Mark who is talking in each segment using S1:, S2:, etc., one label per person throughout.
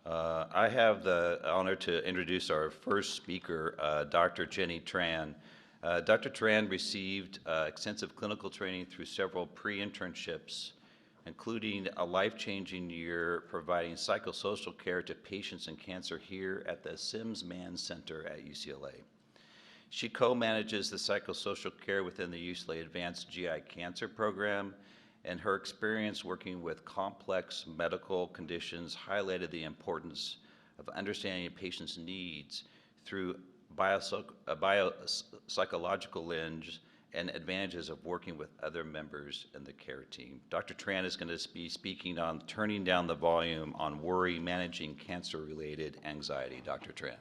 S1: I have the honor to introduce our first speaker, Dr. Jenny Tran. Dr. Tran received extensive clinical training through several pre-internships, including a life-changing year providing psychosocial care to patients in cancer here at the Sims-Mann Center at UCLA. She co-manages the psychosocial care within the UCLA Advanced GI Cancer Program, and her experience working with complex medical conditions highlighted the importance of understanding a patient's needs through a biopsychological lens and advantages of working with other members in the care team. Dr. Tran is going to be speaking on turning down the volume on worry, managing cancer-related anxiety. Dr. Tran.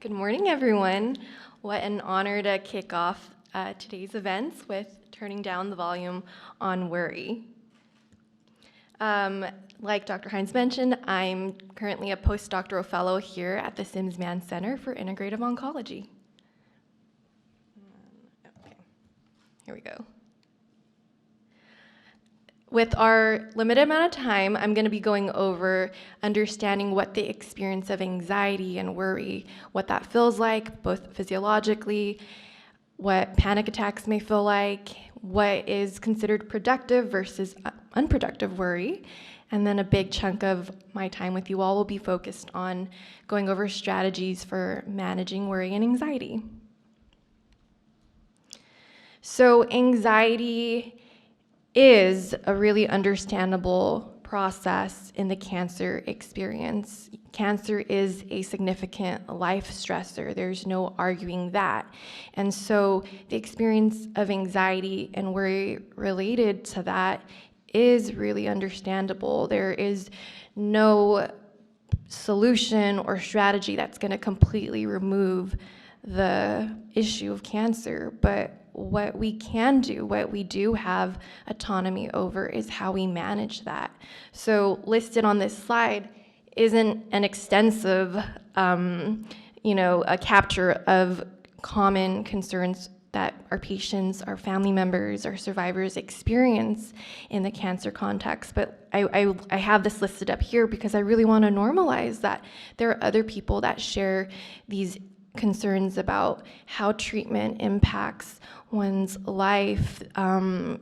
S2: Good morning, everyone. What an honor to kick off today's events with turning down the volume on worry. Like Dr. Hines mentioned, I'm currently a postdoctoral fellow here at the Sims-Mann Center for Integrative Oncology. Okay, here we go. With our limited amount of time, I'm going to be going over understanding what the experience of anxiety and worry, what that feels like, both physiologically, what panic attacks may feel like, what is considered productive versus unproductive worry, and then a big chunk of my time with you all will be focused on going over strategies for managing worry and anxiety. So anxiety is a really understandable process in the cancer experience. Cancer is a significant life stressor. There's no arguing that. And so the experience of anxiety and worry related to that is really understandable. There is no solution or strategy that's going to completely remove the issue of cancer, but what we can do, what we do have autonomy over, is how we manage that. So listed on this slide isn't an extensive, a capture of common concerns that our patients, our family members, our survivors experience in the cancer context. But I have this listed up here because I really want to normalize that there are other people that share these concerns about how treatment impacts one's life,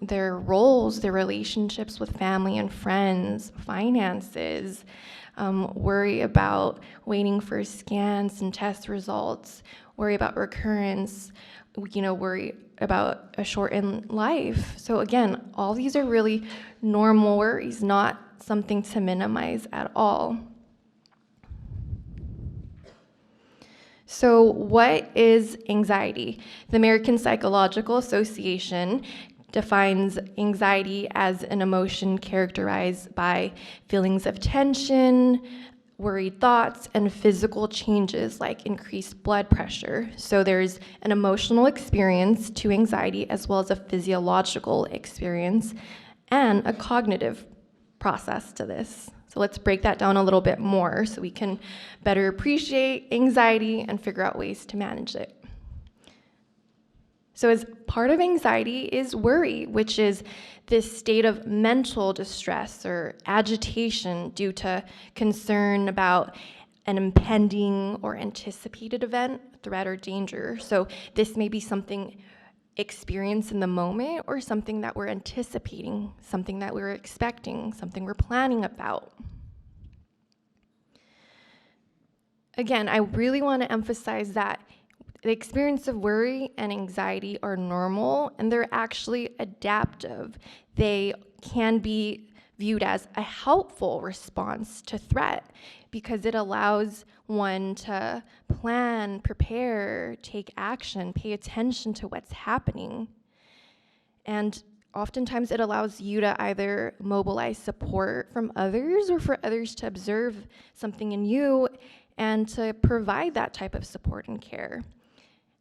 S2: their roles, their relationships with family and friends, finances, worry about waiting for scans and test results, worry about recurrence, worry about a shortened life. So again, all these are really normal worries, not something to minimize at all. So what is anxiety? The American Psychological Association defines anxiety as an emotion characterized by feelings of tension, worried thoughts, and physical changes like increased blood pressure. So there's an emotional experience to anxiety as well as a physiological experience and a cognitive process to this. So let's break that down a little bit more so we can better appreciate anxiety and figure out ways to manage it. So as part of anxiety is worry, which is this state of mental distress or agitation due to concern about an impending or anticipated event, threat, or danger. So this may be something experienced in the moment or something that we're anticipating, something that we're expecting, something we're planning about. Again, I really want to emphasize that the experience of worry and anxiety are normal and they're actually adaptive. They can be viewed as a helpful response to threat because it allows one to plan, prepare, take action, pay attention to what's happening. And oftentimes it allows you to either mobilize support from others or for others to observe something in you and to provide that type of support and care.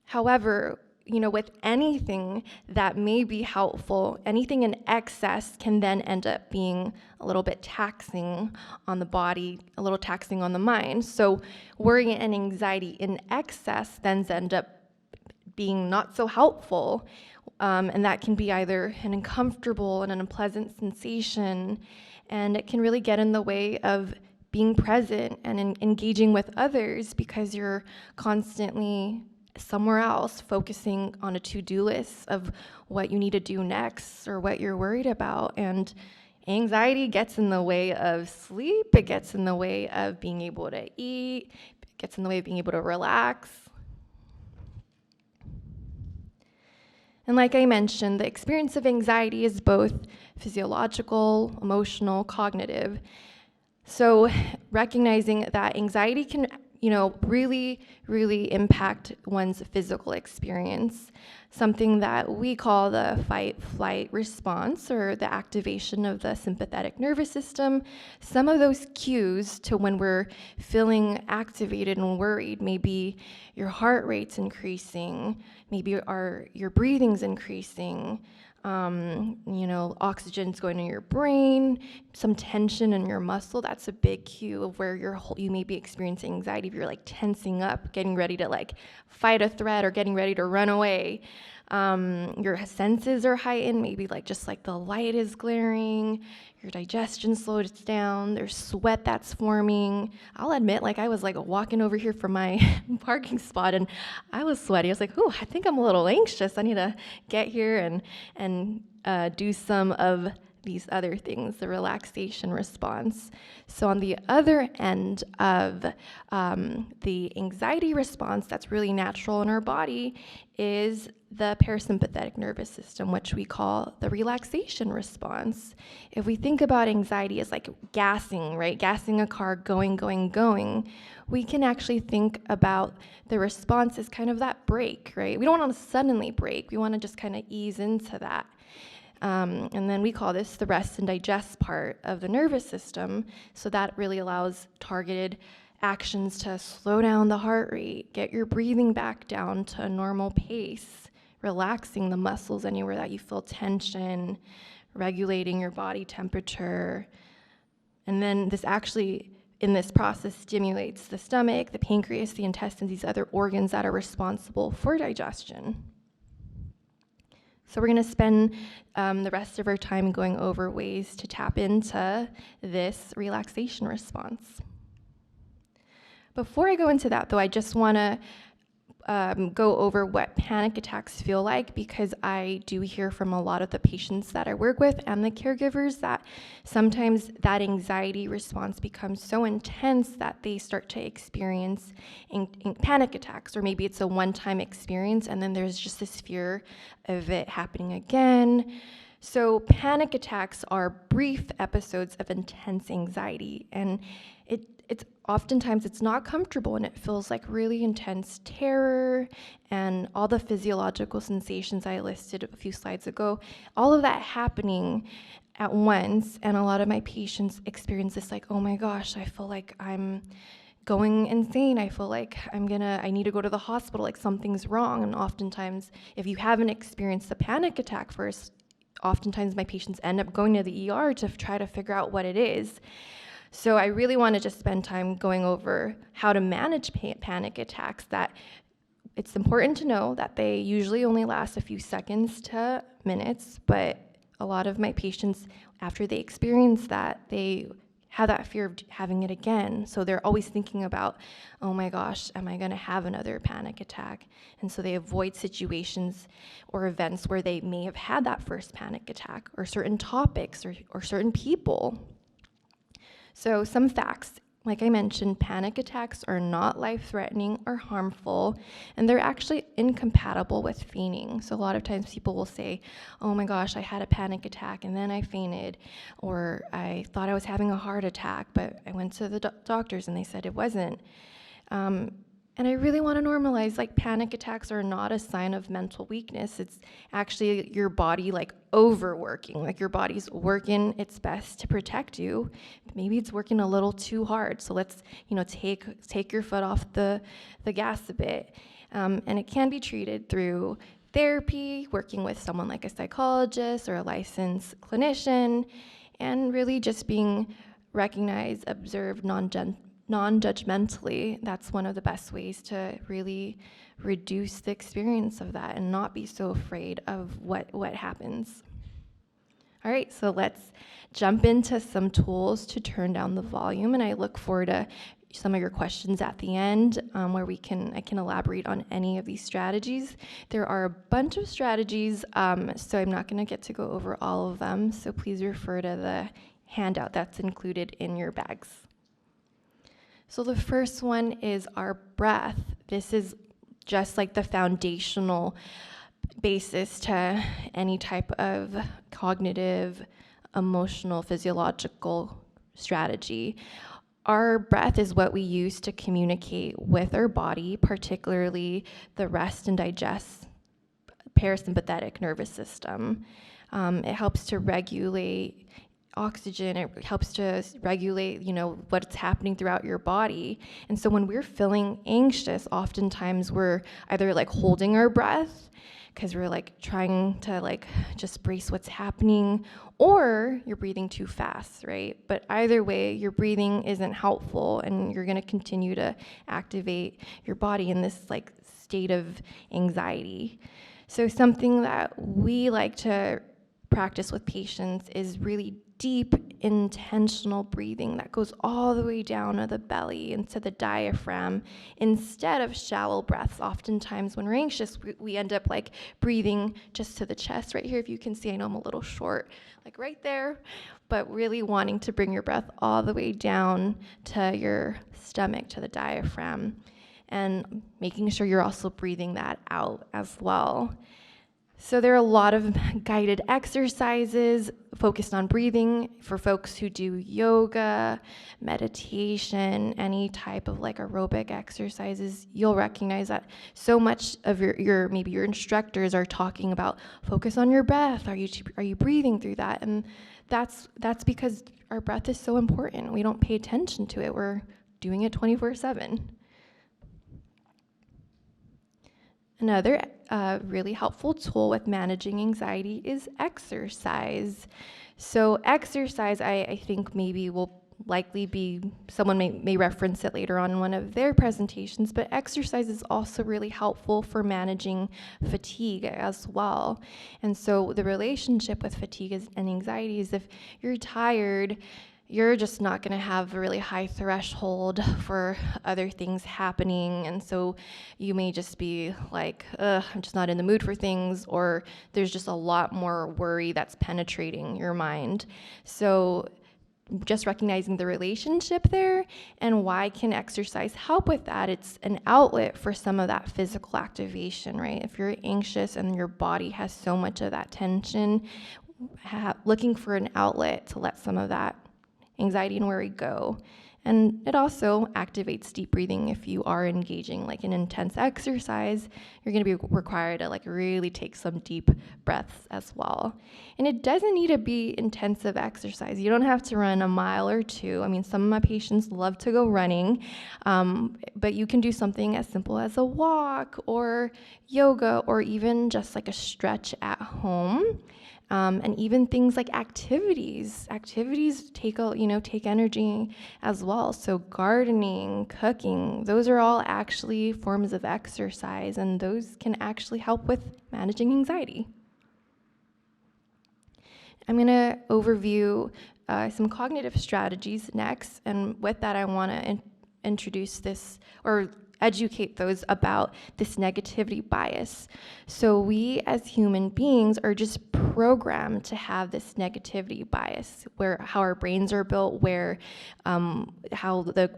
S2: However, with anything that may be helpful, anything in excess can then end up being a little bit taxing on the body, a little taxing on the mind. So worry and anxiety in excess then end up being not so helpful And that can be either an uncomfortable and an unpleasant sensation, and it can really get in the way of being present and engaging with others because you're constantly somewhere else focusing on a to-do list of what you need to do next or what you're worried about. And anxiety gets in the way of sleep, it gets in the way of being able to eat, it gets in the way of being able to relax. And like I mentioned, the experience of anxiety is both physiological, emotional, cognitive. So recognizing that anxiety can, really, really impact one's physical experience, something that we call the fight-flight response or the activation of the sympathetic nervous system. Some of those cues to when we're feeling activated and worried, maybe your heart rate's increasing, maybe your breathing's increasing, oxygen's going to your brain, some tension in your muscle. That's a big cue of where you may be experiencing anxiety. If you're like tensing up, getting ready to like fight a threat or getting ready to run away. Your senses are heightened, maybe just like the light is glaring, your digestion slows down, there's sweat that's forming. I'll admit, I was walking over here from my parking spot and I was sweaty. I was like, ooh, I think I'm a little anxious. I need to get here and do some of these other things, the relaxation response. So on the other end of the anxiety response that's really natural in our body is the parasympathetic nervous system, which we call the relaxation response. If we think about anxiety as like gassing, right? Gassing a car, going, going, going, we can actually think about the response as kind of that brake, right? We don't want to suddenly brake. We want to just kind of ease into that. And then we call this the rest and digest part of the nervous system. So that really allows targeted actions to slow down the heart rate, get your breathing back down to a normal pace, relaxing the muscles anywhere that you feel tension, regulating your body temperature. And then this actually, in this process, stimulates the stomach, the pancreas, the intestines, these other organs that are responsible for digestion. So we're going to spend the rest of our time going over ways to tap into this relaxation response. Before I go into that, though, I just want to go over what panic attacks feel like, because I do hear from a lot of the patients that I work with and the caregivers that sometimes that anxiety response becomes so intense that they start to experience in panic attacks, or maybe it's a one-time experience and then there's just this fear of it happening again. So panic attacks are brief episodes of intense anxiety, and it's oftentimes it's not comfortable and it feels like really intense terror and all the physiological sensations I listed a few slides ago, all of that happening at once. And a lot of my patients experience this like, oh my gosh, I feel like I'm going insane. I feel like I need to go to the hospital, like something's wrong. And oftentimes, if you haven't experienced a panic attack first, oftentimes my patients end up going to the ER to try to figure out what it is. So I really want to just spend time going over how to manage panic attacks. That it's important to know that they usually only last a few seconds to minutes, but a lot of my patients, after they experience that, they have that fear of having it again. So they're always thinking about, oh my gosh, am I going to have another panic attack? And so they avoid situations or events where they may have had that first panic attack, or certain topics or certain people. So some facts, like I mentioned, panic attacks are not life-threatening or harmful, and they're actually incompatible with fainting. So a lot of times people will say, oh my gosh, I had a panic attack and then I fainted, or I thought I was having a heart attack, but I went to the doctors and they said it wasn't. And I really want to normalize, panic attacks are not a sign of mental weakness. It's actually your body overworking, your body's working its best to protect you. Maybe it's working a little too hard. So let's, take your foot off the gas a bit. And it can be treated through therapy, working with someone like a psychologist or a licensed clinician, and really just being recognized, observed, non-judgmentally. That's one of the best ways to really reduce the experience of that and not be so afraid of what happens. All right, so let's jump into some tools to turn down the volume, and I look forward to some of your questions at the end, where I can elaborate on any of these strategies. There are a bunch of strategies, so I'm not going to get to go over all of them, so please refer to the handout that's included in your bags. So the first one is our breath. This is just like the foundational basis to any type of cognitive, emotional, physiological strategy. Our breath is what we use to communicate with our body, particularly the rest and digest parasympathetic nervous system. It helps to regulate oxygen. It helps to regulate, what's happening throughout your body. And so when we're feeling anxious, oftentimes we're either like holding our breath because we're like trying to like just brace what's happening, or you're breathing too fast, right? But either way, your breathing isn't helpful, and you're going to continue to activate your body in this like state of anxiety. So something that we like to practice with patients is really deep, intentional breathing that goes all the way down to the belly into the diaphragm instead of shallow breaths. Oftentimes when we're anxious, we end up like breathing just to the chest right here. If you can see, I know I'm a little short, like right there, but really wanting to bring your breath all the way down to your stomach, to the diaphragm, and making sure you're also breathing that out as well. So there are a lot of guided exercises focused on breathing for folks who do yoga, meditation, any type of like aerobic exercises. You'll recognize that so much of your maybe your instructors are talking about focus on your breath. Are you breathing through that? And that's because our breath is so important. We don't pay attention to it. We're doing it 24/7. Another really helpful tool with managing anxiety is exercise. So exercise, I think maybe will likely be, someone may reference it later on in one of their presentations, but exercise is also really helpful for managing fatigue as well. And so the relationship with fatigue and anxiety is if you're tired, you're just not going to have a really high threshold for other things happening. And so you may just be like, I'm just not in the mood for things, or there's just a lot more worry that's penetrating your mind. So just recognizing the relationship there and why can exercise help with that? It's an outlet for some of that physical activation, right? If you're anxious and your body has so much of that tension, looking for an outlet to let some of that anxiety and worry go. And it also activates deep breathing. If you are engaging like in intense exercise, you're going to be required to like really take some deep breaths as well. And it doesn't need to be intensive exercise. You don't have to run a mile or two. I mean, some of my patients love to go running, but you can do something as simple as a walk or yoga or even just like a stretch at home. And even things like activities take energy as well. So gardening, cooking, those are all actually forms of exercise, and those can actually help with managing anxiety. I'm going to overview some cognitive strategies next, and with that I want to introduce this, or educate those about this negativity bias. So we as human beings are just programmed to have this negativity bias, where how our brains are built, where how the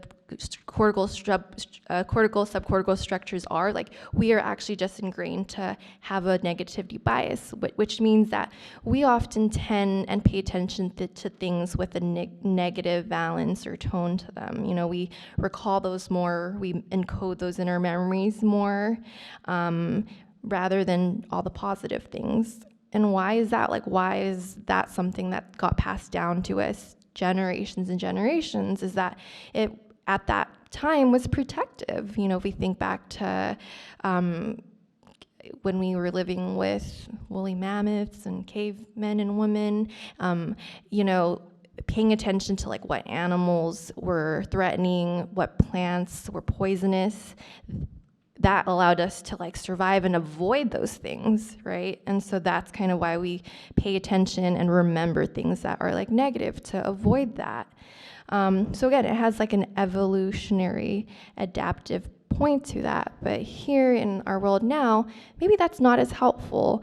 S2: cortical subcortical structures are. Like, we are actually just ingrained to have a negativity bias, which means that we often tend and pay attention to things with a negative valence or tone to them. We recall those more, we encode those in our memories more, rather than all the positive things. And why is that? Like, why is that something that got passed down to us generations and generations? Is that it at that time was protective. If we think back to when we were living with woolly mammoths and cavemen and women, paying attention to like what animals were threatening, what plants were poisonous, that allowed us to like survive and avoid those things, right? And so that's kind of why we pay attention and remember things that are like negative to avoid that. So again, it has like an evolutionary adaptive point to that. But here in our world now, maybe that's not as helpful,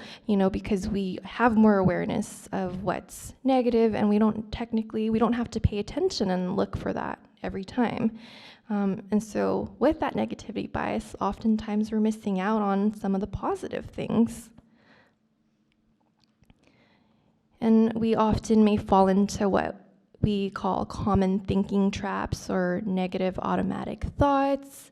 S2: because we have more awareness of what's negative, and we don't have to pay attention and look for that every time. And so with that negativity bias, oftentimes we're missing out on some of the positive things. And we often may fall into what we call common thinking traps or negative automatic thoughts.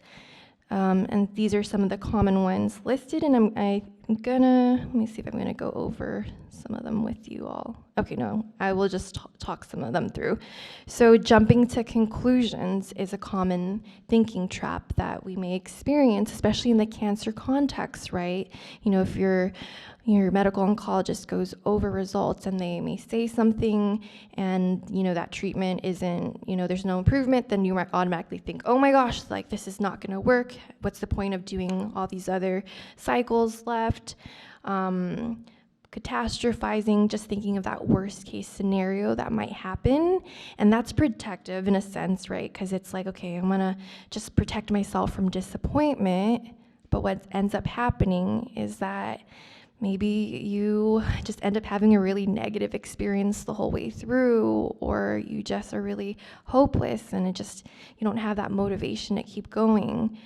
S2: And these are some of the common ones listed, and let me see if I'm gonna go over some of them with you all. Okay, no, I will just talk some of them through. So jumping to conclusions is a common thinking trap that we may experience, especially in the cancer context, right? If your medical oncologist goes over results and they may say something and, that treatment isn't, there's no improvement, then you might automatically think, oh my gosh, like this is not gonna work. What's the point of doing all these other cycles left? Catastrophizing, just thinking of that worst case scenario that might happen. And that's protective in a sense, right? Because it's like, okay, I'm gonna just protect myself from disappointment. But what ends up happening is that maybe you just end up having a really negative experience the whole way through, or you just are really hopeless and you don't have that motivation to keep going.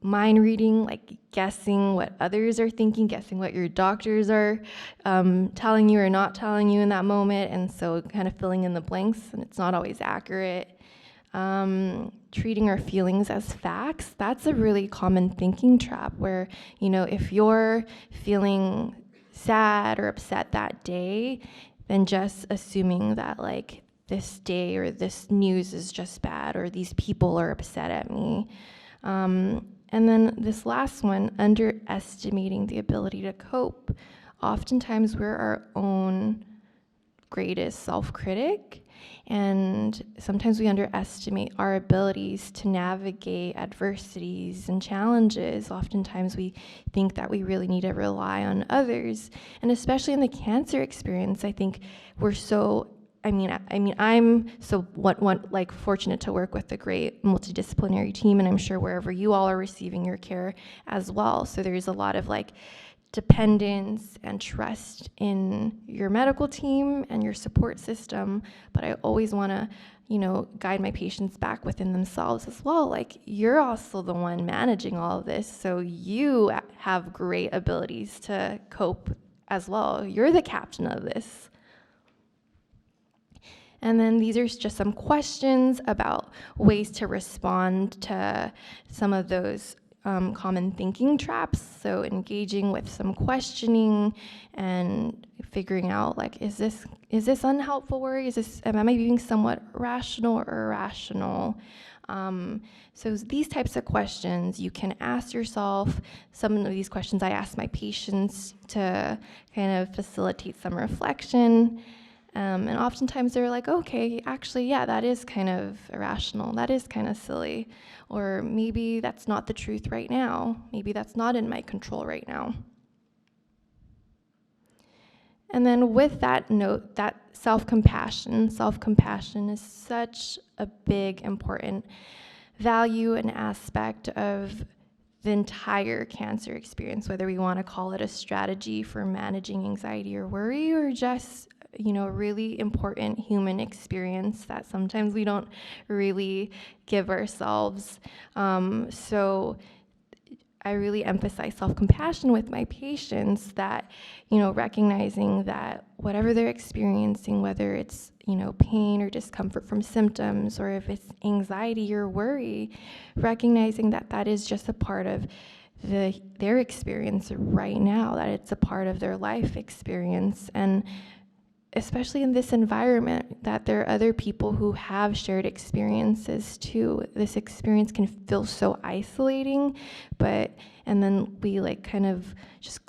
S2: Mind reading, like guessing what others are thinking, guessing what your doctors are telling you or not telling you in that moment, and so kind of filling in the blanks, and it's not always accurate. Treating our feelings as facts, that's a really common thinking trap where, if you're feeling sad or upset that day, then just assuming that like this day or this news is just bad or these people are upset at me. And then this last one, underestimating the ability to cope. Oftentimes we're our own greatest self-critic, and sometimes we underestimate our abilities to navigate adversities and challenges. Oftentimes we think that we really need to rely on others, and especially in the cancer experience, I think we're so I'm so fortunate to work with a great multidisciplinary team, and I'm sure wherever you all are receiving your care as well. So there's a lot of dependence and trust in your medical team and your support system, but I always want to, guide my patients back within themselves as well. Like, you're also the one managing all of this, so you have great abilities to cope as well. You're the captain of this. And then these are just some questions about ways to respond to some of those common thinking traps. So engaging with some questioning and figuring out is this unhelpful worry? Am I being somewhat rational or irrational? So these types of questions you can ask yourself. Some of these questions I ask my patients to kind of facilitate some reflection. And oftentimes they're like, okay, actually, yeah, that is kind of irrational. That is kind of silly. Or maybe that's not the truth right now. Maybe that's not in my control right now. And then with that note, that self-compassion is such a big, important value and aspect of the entire cancer experience, whether we want to call it a strategy for managing anxiety or worry, or just a really important human experience that sometimes we don't really give ourselves. So I really emphasize self-compassion with my patients, that, recognizing that whatever they're experiencing, whether it's, pain or discomfort from symptoms, or if it's anxiety or worry, recognizing that that is just a part of their experience right now, that it's a part of their life experience. And especially in this environment, that there are other people who have shared experiences too. This experience can feel so isolating, and then we kind of just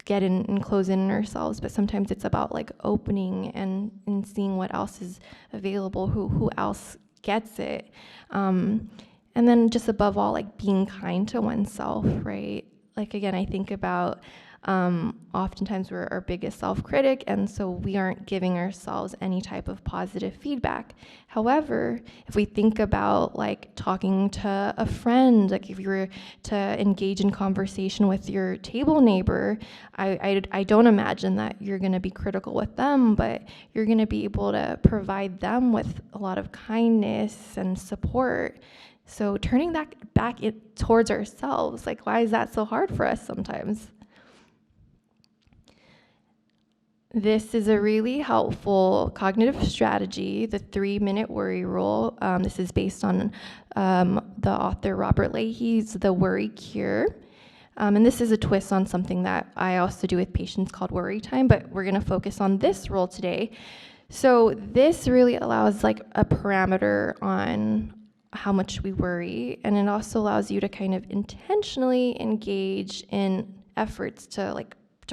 S2: get in and close in on ourselves, but sometimes it's about like opening and seeing what else is available, who else gets it. And then just above all, like being kind to oneself, right? Like, again, I think about oftentimes we're our biggest self-critic, and so we aren't giving ourselves any type of positive feedback. However, if we think about like talking to a friend, like if you were to engage in conversation with your table neighbor, I don't imagine that you're going to be critical with them, but you're going to be able to provide them with a lot of kindness and support. So turning that back towards ourselves, like why is that so hard for us sometimes? This is a really helpful cognitive strategy, the 3-minute worry rule. This is based on the author Robert Leahy's The Worry Cure. And this is a twist on something that I also do with patients called worry time, but we're going to focus on this rule today. So this really allows like a parameter on how much we worry, and it also allows you to kind of intentionally engage in efforts to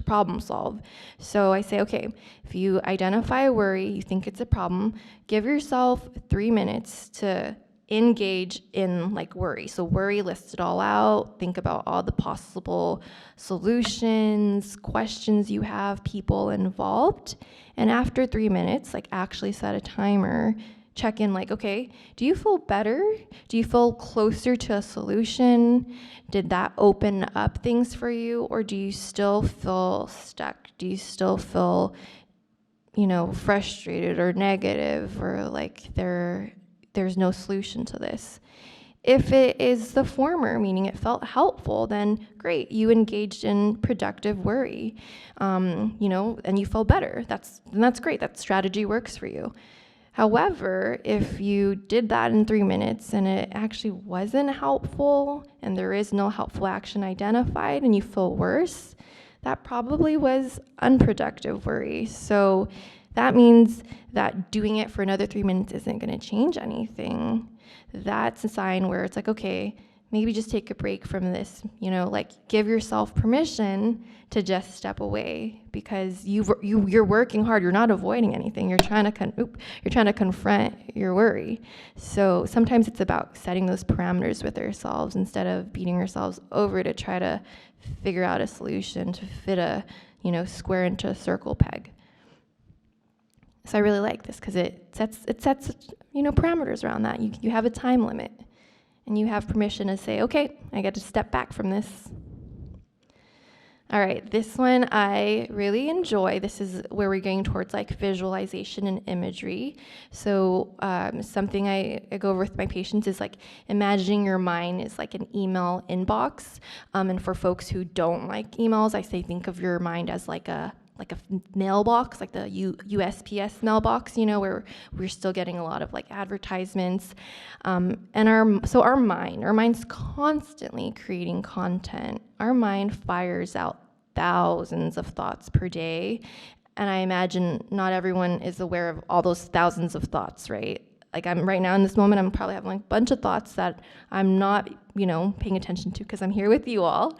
S2: problem solve. So I say, okay, if you identify a worry, you think it's a problem, give yourself 3 minutes to engage in like worry. So worry, list it all out, think about all the possible solutions, questions you have, people involved. And after 3 minutes, like actually set a timer, check in like, okay, do you feel better? Do you feel closer to a solution? Did that open up things for you? Or do you still feel stuck? Do you still feel, frustrated or negative, or like there's no solution to this? If it is the former, meaning it felt helpful, then great, you engaged in productive worry, and you feel better. That's great. That strategy works for you. However, if you did that in 3 minutes and it actually wasn't helpful and there is no helpful action identified and you feel worse, that probably was unproductive worry. So that means that doing it for another 3 minutes isn't going to change anything. That's a sign where it's like, okay, maybe just take a break from this, give yourself permission to just step away, because you're working hard. You're not avoiding anything. You're trying to confront your worry. So sometimes it's about setting those parameters with ourselves instead of beating ourselves over to try to figure out a solution to fit a square into a circle peg. So I really like this because it sets parameters around that. You have a time limit. And you have permission to say, okay, I get to step back from this. All right, this one I really enjoy. This is where we're going towards like visualization and imagery. So something I go over with my patients is like imagining your mind is like an email inbox. And for folks who don't like emails, I say think of your mind as like a mailbox, like the USPS mailbox, where we're still getting a lot of like advertisements. And our mind's constantly creating content. Our mind fires out thousands of thoughts per day. And I imagine not everyone is aware of all those thousands of thoughts, right? Like I'm right now in this moment, I'm probably having like a bunch of thoughts that I'm not, paying attention to because I'm here with you all.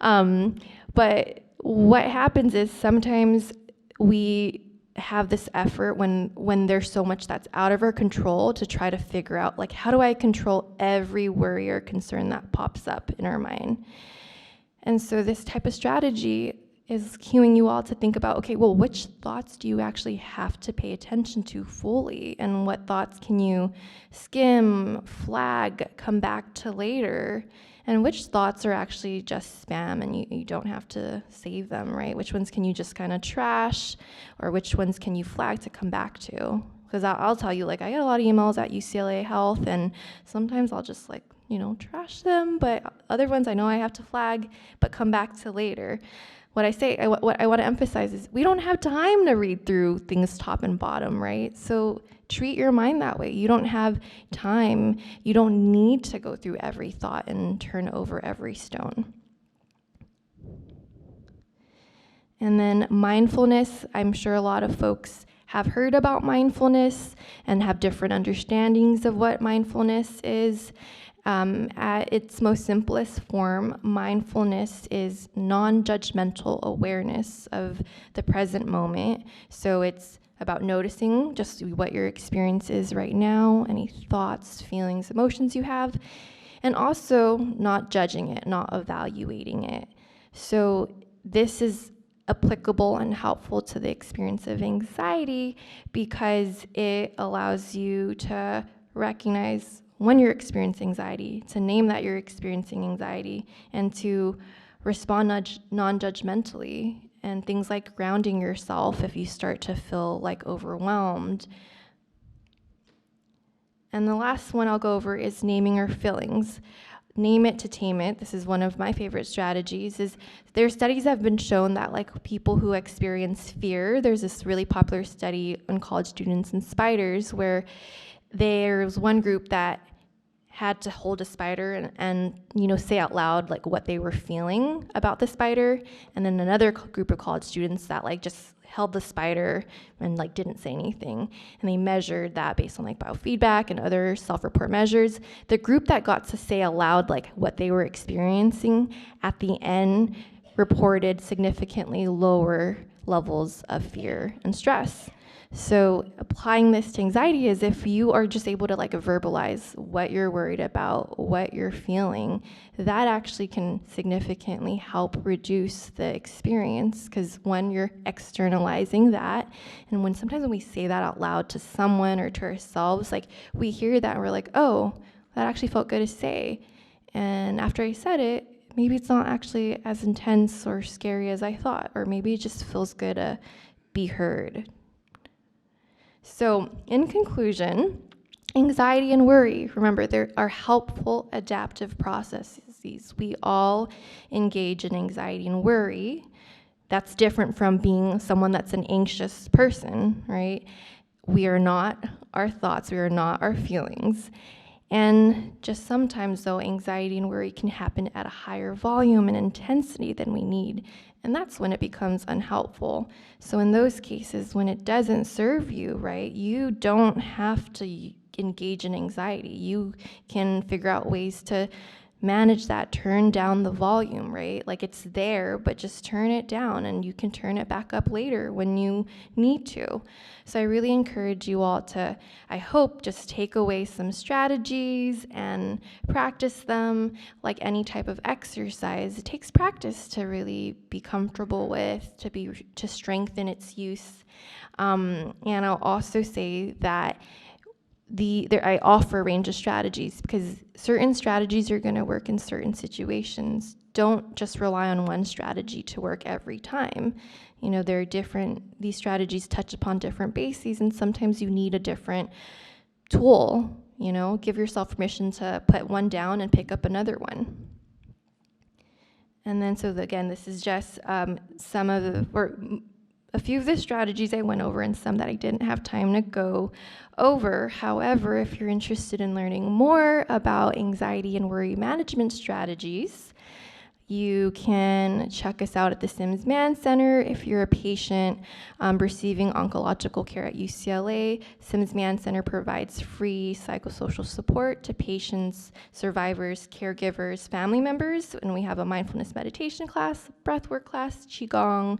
S2: But what happens is sometimes we have this effort when there's so much that's out of our control to try to figure out like, how do I control every worry or concern that pops up in our mind? And so this type of strategy is cueing you all to think about, okay, well, which thoughts do you actually have to pay attention to fully? And what thoughts can you skim, flag, come back to later? And which thoughts are actually just spam and you don't have to save them, right? Which ones can you just kind of trash, or which ones can you flag to come back to? Because I'll tell you, like, I get a lot of emails at UCLA Health, and sometimes I'll just trash them, but other ones I know I have to flag, but come back to later. What I want to emphasize is we don't have time to read through things top and bottom, right? So treat your mind that way. You don't have time. You don't need to go through every thought and turn over every stone. And then mindfulness, I'm sure a lot of folks have heard about mindfulness and have different understandings of what mindfulness is. At its most simplest form, mindfulness is non-judgmental awareness of the present moment. So it's about noticing just what your experience is right now, any thoughts, feelings, emotions you have, and also not judging it, not evaluating it. So this is applicable and helpful to the experience of anxiety because it allows you to recognize when you're experiencing anxiety, to name that you're experiencing anxiety, and to respond non-judgmentally. And things like grounding yourself if you start to feel like overwhelmed. And the last one I'll go over is naming your feelings. Name it to tame it. This is one of my favorite strategies. There studies have been shown that like people who experience fear, there's this really popular study on college students and spiders where there was one group that had to hold a spider and say out loud like what they were feeling about the spider, and then another group of college students that like just held the spider and like didn't say anything, and they measured that based on like biofeedback and other self-report measures. The group that got to say out loud like what they were experiencing at the end reported significantly lower levels of fear and stress. So applying this to anxiety is if you are just able to like verbalize what you're worried about, what you're feeling, that actually can significantly help reduce the experience, because when you're externalizing that, and sometimes when we say that out loud to someone or to ourselves, like we hear that and we're like, oh, that actually felt good to say. And after I said it, maybe it's not actually as intense or scary as I thought, or maybe it just feels good to be heard. So, in conclusion, anxiety and worry, remember, there are helpful adaptive processes. We all engage in anxiety and worry. That's different from being someone that's an anxious person, right? We are not our thoughts, we are not our feelings. And just sometimes, though, anxiety and worry can happen at a higher volume and intensity than we need. And that's when it becomes unhelpful. So in those cases, when it doesn't serve you, right, you don't have to engage in anxiety. You can figure out ways to manage that, turn down the volume, right? Like it's there, but just turn it down, and you can turn it back up later when you need to. So I really encourage you all to, I hope, just take away some strategies and practice them like any type of exercise. It takes practice to really be comfortable with, to strengthen its use. And I'll also say that I offer a range of strategies because certain strategies are going to work in certain situations. Don't just rely on one strategy to work every time. There are these strategies touch upon different bases, and sometimes you need a different tool. Give yourself permission to put one down and pick up another one. And then, again, this is just a few of the strategies I went over and some that I didn't have time to go over. However, if you're interested in learning more about anxiety and worry management strategies, you can check us out at the Sims Mann Center. If you're a patient receiving oncological care at UCLA, Sims Mann Center provides free psychosocial support to patients, survivors, caregivers, family members, and we have a mindfulness meditation class, breathwork class, qigong,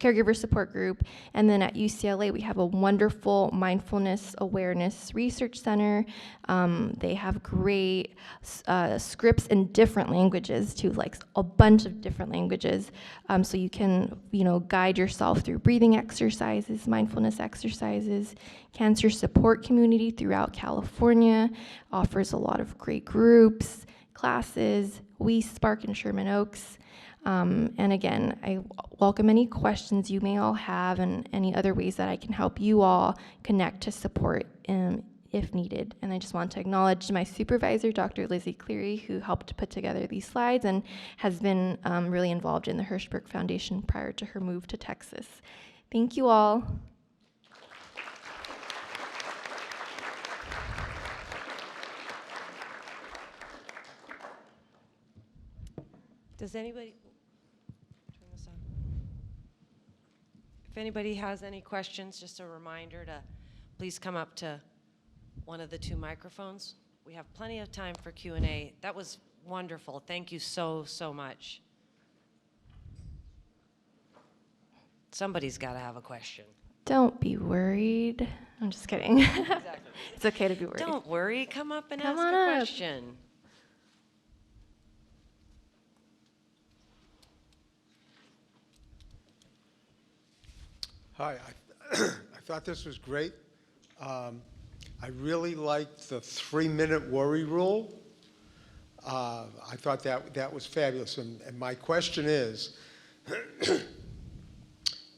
S2: caregiver support group. And then at UCLA, we have a wonderful mindfulness awareness research center. They have great scripts in different languages too, like a bunch of different languages. So you can, guide yourself through breathing exercises, mindfulness exercises. Cancer support community throughout California offers a lot of great groups, classes. We Spark in Sherman Oaks. And again, I welcome any questions you may all have and any other ways that I can help you all connect to support if needed. And I just want to acknowledge my supervisor, Dr. Lizzie Cleary, who helped put together these slides and has been really involved in the Hirschberg Foundation prior to her move to Texas. Thank you all.
S3: Does anybody, turn this on. If anybody has any questions, just a reminder to please come up to one of the two microphones. We have plenty of time for Q&A. That was wonderful. Thank you so, so much. Somebody's got to have a question.
S2: Don't be worried. I'm just kidding.
S3: Exactly.
S2: It's okay to be worried.
S3: Don't worry. Come up and
S2: Come
S3: ask
S2: on
S3: a
S2: up.
S3: question.
S4: Hi, I thought this was great. I really liked the 3-minute worry rule. I thought that was fabulous. And my question is,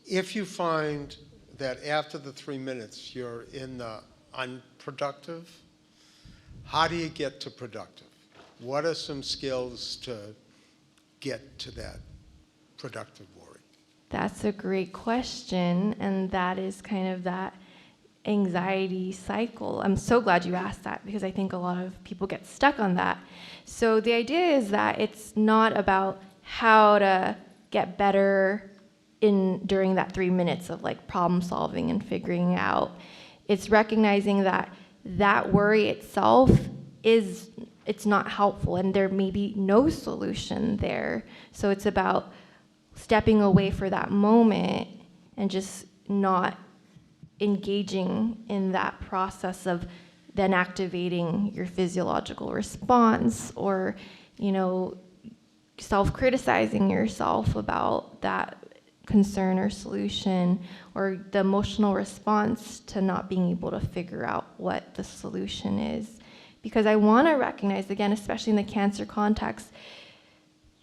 S4: if you find that after the 3 minutes you're in the unproductive, how do you get to productive? What are some skills to get to that productive worry?
S2: That's a great question, and that is kind of that anxiety cycle. I'm so glad you asked that because I think a lot of people get stuck on that. So the idea is that it's not about how to get better during that 3 minutes of like problem solving and figuring out. It's recognizing that that worry itself it's not helpful and there may be no solution there. So it's about stepping away for that moment and just not engaging in that process of then activating your physiological response or, self-criticizing yourself about that concern or solution or the emotional response to not being able to figure out what the solution is. Because I want to recognize, again, especially in the cancer context,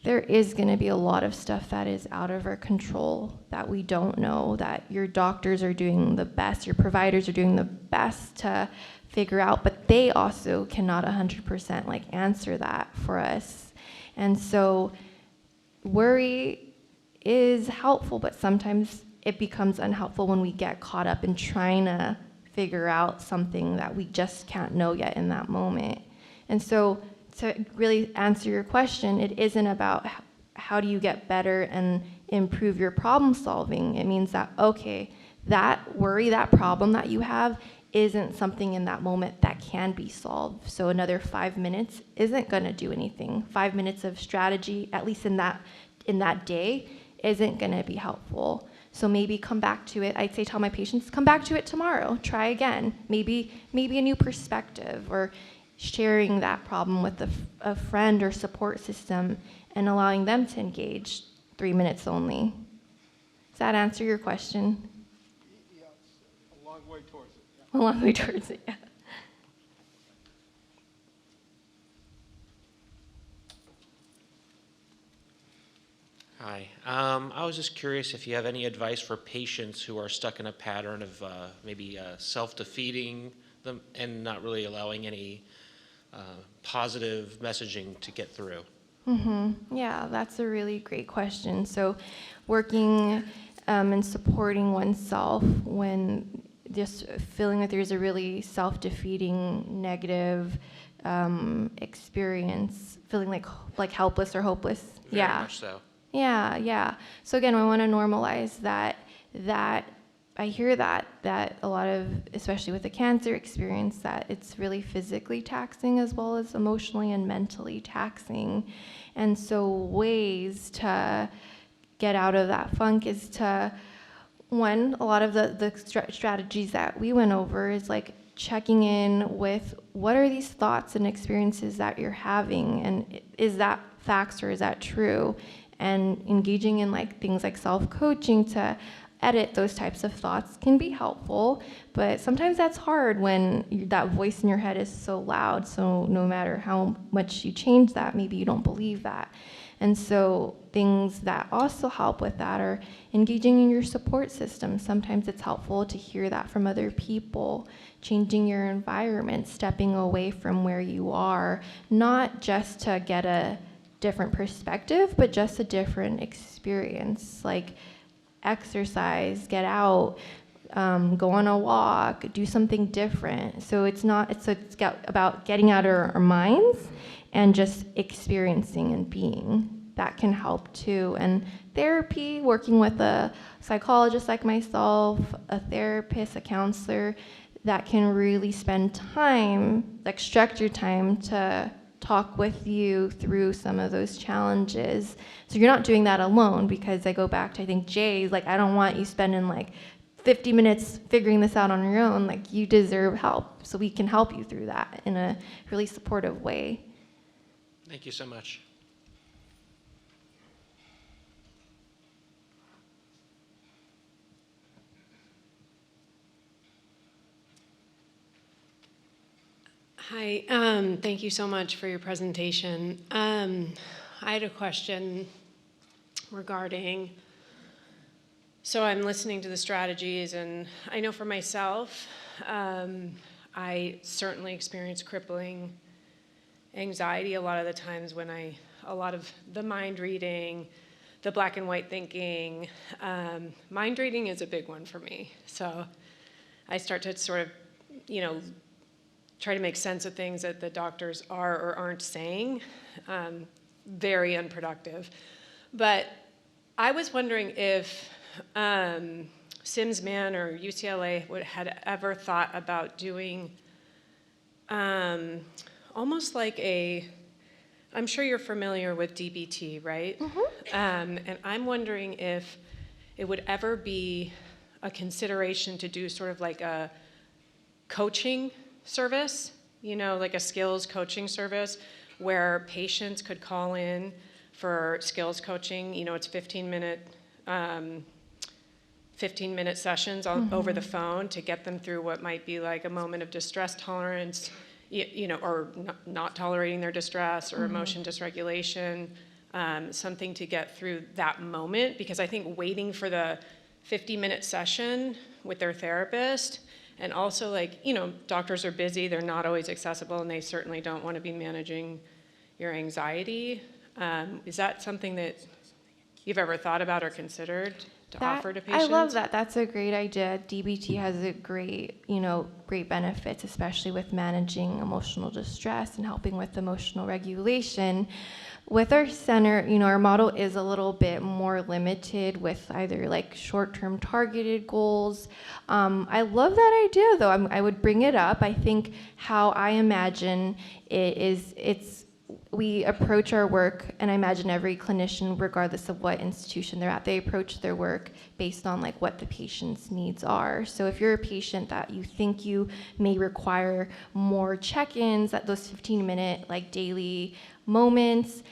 S2: there is going to be a lot of stuff that is out of our control that we don't know, that your doctors are doing the best, your providers are doing the best to figure out, but they also cannot 100% answer that for us. And so worry is helpful, but sometimes it becomes unhelpful when we get caught up in trying to figure out something that we just can't know yet in that moment. And so to really answer your question, it isn't about how do you get better and improve your problem solving. It means that, okay, that worry, that problem that you have isn't something in that moment that can be solved. So another 5 minutes isn't going to do anything. 5 minutes of strategy, at least in that day, isn't going to be helpful. So maybe come back to it. I'd say tell my patients, come back to it tomorrow. Try again. Maybe a new perspective or sharing that problem with a friend or support system and allowing them to engage 3 minutes only. Does that answer your question?
S4: Yes, a long way towards it.
S2: A
S4: Yeah.
S2: long way towards it, yeah.
S5: Hi. I was just curious if you have any advice for patients who are stuck in a pattern of maybe self-defeating them and not really allowing any positive messaging to get through.
S2: Yeah, that's a really great question. So working and supporting oneself when just feeling that there's a really self-defeating negative experience, feeling like helpless or hopeless.
S5: Very much so.
S2: Yeah. So again, I want to normalize that I hear that a lot of, especially with the cancer experience, that it's really physically taxing as well as emotionally and mentally taxing. And so ways to get out of that funk is to, one, a lot of the strategies that we went over is like checking in with what are these thoughts and experiences that you're having, and is that facts or is that true? And engaging in things like self-coaching to edit those types of thoughts can be helpful, but sometimes that's hard when that voice in your head is so loud, so no matter how much you change that, maybe you don't believe that. And so things that also help with that are engaging in your support system. Sometimes it's helpful to hear that from other people, changing your environment, stepping away from where you are, not just to get a different perspective, but just a different experience, like exercise, get out, go on a walk, do something different. So it's about getting out of our minds and just experiencing and being. That can help too. And therapy, working with a psychologist like myself, a therapist, a counselor, that can really spend time, like structured time to talk with you through some of those challenges. So you're not doing that alone, because I go back to, I think, Jay's, like, I don't want you spending like 50 minutes figuring this out on your own. Like, you deserve help, so we can help you through that in a really supportive way.
S5: Thank you so much.
S6: Hi, thank you so much for your presentation. I had a question regarding, so I'm listening to the strategies, and I know for myself, I certainly experience crippling anxiety a lot of the times when a lot of the mind reading, the black and white thinking, mind reading is a big one for me. So I start to sort of, try to make sense of things that the doctors are or aren't saying. Very unproductive. But I was wondering if Simsman or UCLA had ever thought about doing almost like I'm sure you're familiar with DBT, right? And I'm wondering if it would ever be a consideration to do sort of like a coaching service, like a skills coaching service where patients could call in for skills coaching. It's 15-minute sessions over the phone to get them through what might be like a moment of distress tolerance, or not tolerating their distress or emotion dysregulation, something to get through that moment. Because I think waiting for the 50-minute session with their therapist, and also, doctors are busy, they're not always accessible, and they certainly don't want to be managing your anxiety. Is that something that you've ever thought about or considered to offer to patients?
S2: I love that. That's a great idea. DBT has a great benefits, especially with managing emotional distress and helping with emotional regulation. With our center, our model is a little bit more limited with either like short-term targeted goals. I love that idea, though. I would bring it up. I think how I imagine it is we approach our work, and I imagine every clinician, regardless of what institution they're at, they approach their work based on like what the patient's needs are. So if you're a patient that you think you may require more check-ins at those 15-minute like daily moments,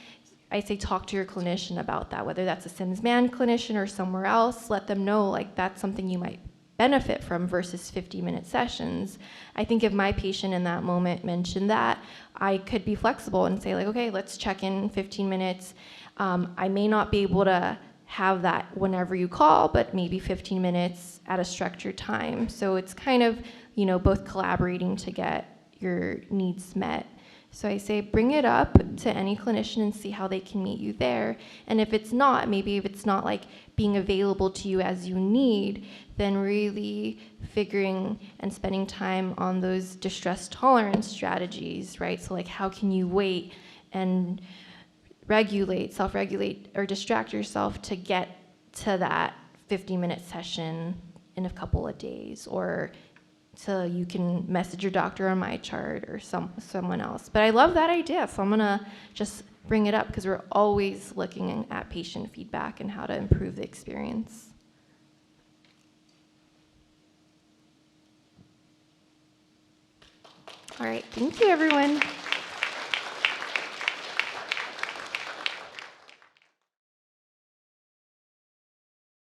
S2: I say talk to your clinician about that, whether that's a Simsman clinician or somewhere else. Let them know like that's something you might benefit from versus 50-minute sessions. I think if my patient in that moment mentioned that, I could be flexible and say like, okay, let's check in 15 minutes. I may not be able to have that whenever you call, but maybe 15 minutes at a structured time. So it's kind of, both collaborating to get your needs met. So I say bring it up to any clinician and see how they can meet you there. And if it's not, maybe if it's not like being available to you as you need, then really figuring and spending time on those distress tolerance strategies, right? So like how can you wait and regulate, self-regulate, or distract yourself to get to that 50-minute session in a couple of days, or so you can message your doctor on my chart or someone else. But I love that idea, so I'm gonna just bring it up because we're always looking at patient feedback and how to improve the experience. All right, thank you, everyone.